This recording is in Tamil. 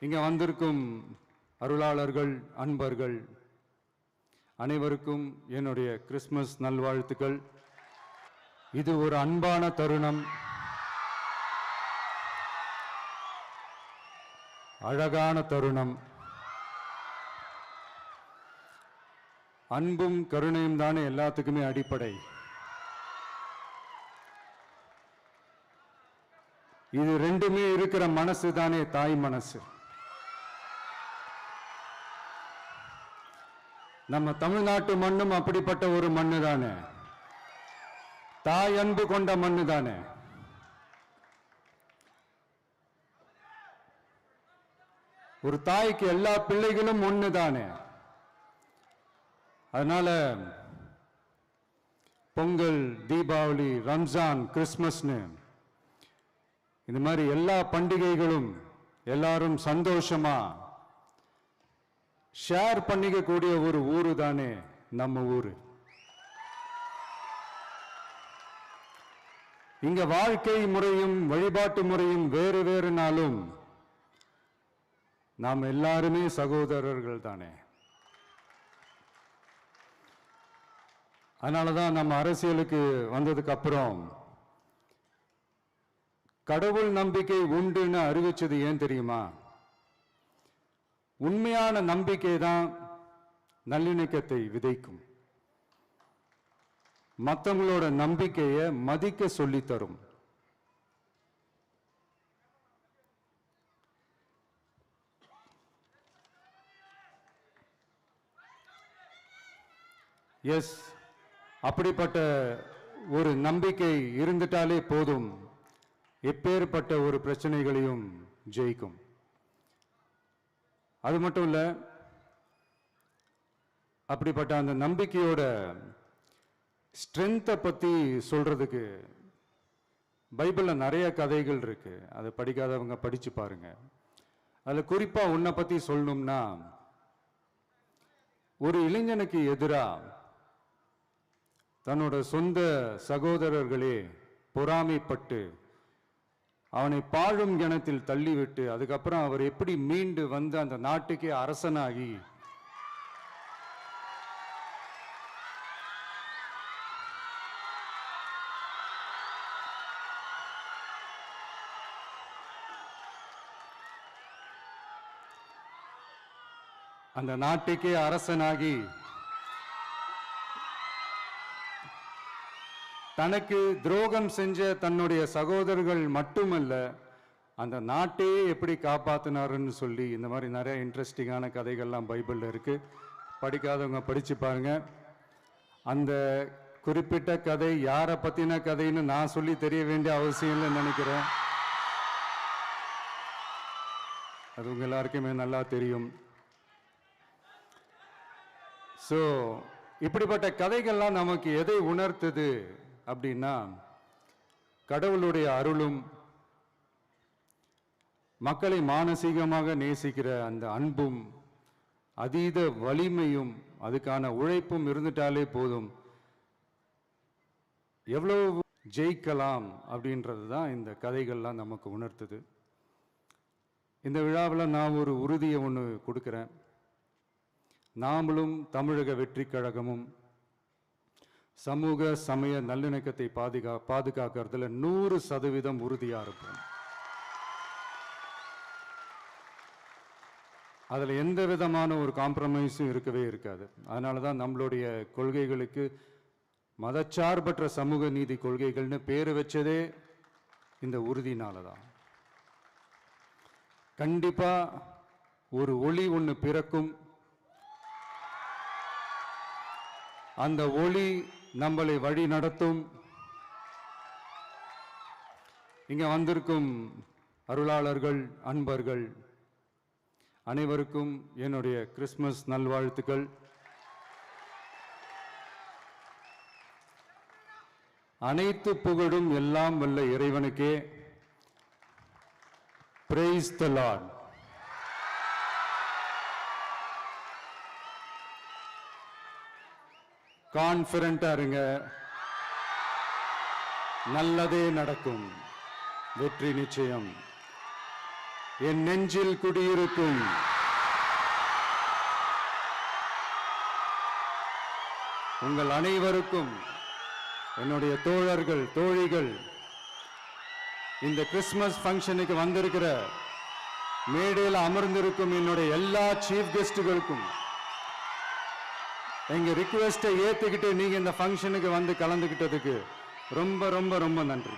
இங்கே வந்திருக்கும் அருளாளர்கள், அன்பர்கள் அனைவருக்கும் என்னுடைய கிறிஸ்மஸ் நல்வாழ்த்துக்கள். இது ஒரு அன்பான தருணம், அழகான தருணம். அன்பும் கருணையும் தானே எல்லாத்துக்குமே அடிப்படை. இது ரெண்டுமே இருக்கிற மனசு தானே தாய் மனசு. நம்ம தமிழ்நாட்டு மண்ணும் அப்படிப்பட்ட ஒரு மண்ணு தானே, தாய் அன்பு கொண்ட மண்ணு தானே. ஒரு தாய்க்கு எல்லா பிள்ளைகளும் ஒண்ணு தானே. அதனால பொங்கல், தீபாவளி, ரம்ஜான், கிறிஸ்மஸ்னு இந்த மாதிரி எல்லா பண்டிகைகளும் எல்லாரும் சந்தோஷமா ஷேர் பண்ணிக்க கூடிய ஒரு ஊரு தானே நம்ம ஊரு. இங்க வாழ்க்கை முறையும் வழிபாட்டு முறையும் வேறு வேறுனாலும் நாம் எல்லாருமே சகோதரர்கள் தானே. அதனாலதான் நம்ம அரசியலுக்கு வந்ததுக்கு அப்புறம் கடவுள் நம்பிக்கை உண்டுன்னு அறிவிச்சது ஏன் தெரியுமா? உண்மையான நம்பிக்கை தான் நல்லிணக்கத்தை விதைக்கும், மற்றவங்களோட நம்பிக்கையை மதிக்க சொல்லித் தரும். எஸ், அப்படிப்பட்ட ஒரு நம்பிக்கை இருந்துட்டாலே போதும், எப்பேற்பட்ட ஒரு பிரச்சனைகளையும் ஜெயிக்கும். அது மட்டும் இல்ல, அப்படிப்பட்ட அந்த நம்பிக்கையோட ஸ்ட்ரென்த்தை பத்தி சொல்றதுக்கு பைபிள்ல நிறைய கதைகள் இருக்கு. அதை படிக்காதவங்க படிச்சு பாருங்க. அதுல குறிப்பா உன்னை பத்தி சொல்லணும்னா, ஒரு இளைஞனுக்கு எதிராக தன்னோட சொந்த சகோதரர்களே பொறாமைப்பட்டு அவனை பாழும் கிணத்தில் தள்ளிவிட்டு அதுக்கப்புறம் அவர் எப்படி மீண்டு வந்து அந்த நாட்டுக்கே அரசனாகி அந்த நாட்டுக்கே அரசனாகி தனக்கு துரோகம் செஞ்ச தன்னுடைய சகோதரர்கள் மட்டுமல்ல, அந்த நாட்டையே எப்படி காப்பாத்தினாருன்னு சொல்லி இந்த மாதிரி நிறைய இன்ட்ரெஸ்டிங்கான கதைகள்லாம் பைபிள்ல இருக்கு. படிக்காதவங்க படிச்சு பாருங்க. அந்த குறிப்பிட்ட கதை யாரை பத்தின கதைன்னு நான் சொல்லி தெரிய வேண்டிய அவசியம் இல்லைன்னு நினைக்கிறேன். அது உங்க எல்லாருக்குமே நல்லா தெரியும். ஸோ இப்படிப்பட்ட கதைகள்லாம் நமக்கு எதை உணர்த்துது அப்படின்னா, கடவுளுடைய அருளும் மக்களை மானசீகமாக நேசிக்கிற அந்த அன்பும் அதீத வலிமையும் அதுக்கான உழைப்பும் இருந்துட்டாலே போதும், எவ்வளவு ஜெயிக்கலாம் அப்படின்றது தான் இந்த கதைகள்லாம் நமக்கு உணர்த்துது. இந்த விழாவில் நான் ஒரு உறுதியை ஒன்று கொடுக்குறேன். நாமளும் தமிழக வெற்றி கழகமும் சமூக சமய நல்லிணக்கத்தை பாதுகாக்கிறதுல 100% உறுதியா இருப்போம். அதுல எந்த விதமான ஒரு காம்ப்ரமைஸும் இருக்கவே இருக்காது. அதனாலதான் நம்மளுடைய கொள்கைகளுக்கு மதச்சார்பற்ற சமூக நீதி கொள்கைகள்னு பேரு வச்சதே இந்த உறுதினாலதான். கண்டிப்பா ஒரு ஒளி ஒன்று பிறக்கும். அந்த ஒளி நம்மளை வழி நடத்தும். இங்க வந்திருக்கும் அருளாளர்கள், அன்பர்கள் அனைவருக்கும் என்னுடைய கிறிஸ்மஸ் நல்வாழ்த்துக்கள். அனைத்து புகழும் எல்லாம் வல்ல இறைவனுக்கே. Praise the Lord. கான்ஃபிடென்ட்டா இருங்க, நல்லதே நடக்கும், வெற்றி நிச்சயம். என் நெஞ்சில் குடியிருக்கும் உங்கள் அனைவருக்கும், என்னுடைய தோழர்கள் தோழிகள், இந்த கிறிஸ்துமஸ் ஃபங்க்ஷனுக்கு வந்திருக்கிற மேடையில் அமர்ந்திருக்கும் என்னுடைய எல்லா சீஃப் கெஸ்டுகளுக்கும் எங்க ரிக்வெஸ்ட்டை ஏத்துக்கிட்டு நீங்க இந்த ஃபங்க்ஷனுக்கு வந்து கலந்துக்கிட்டதுக்கு ரொம்ப ரொம்ப ரொம்ப நன்றி.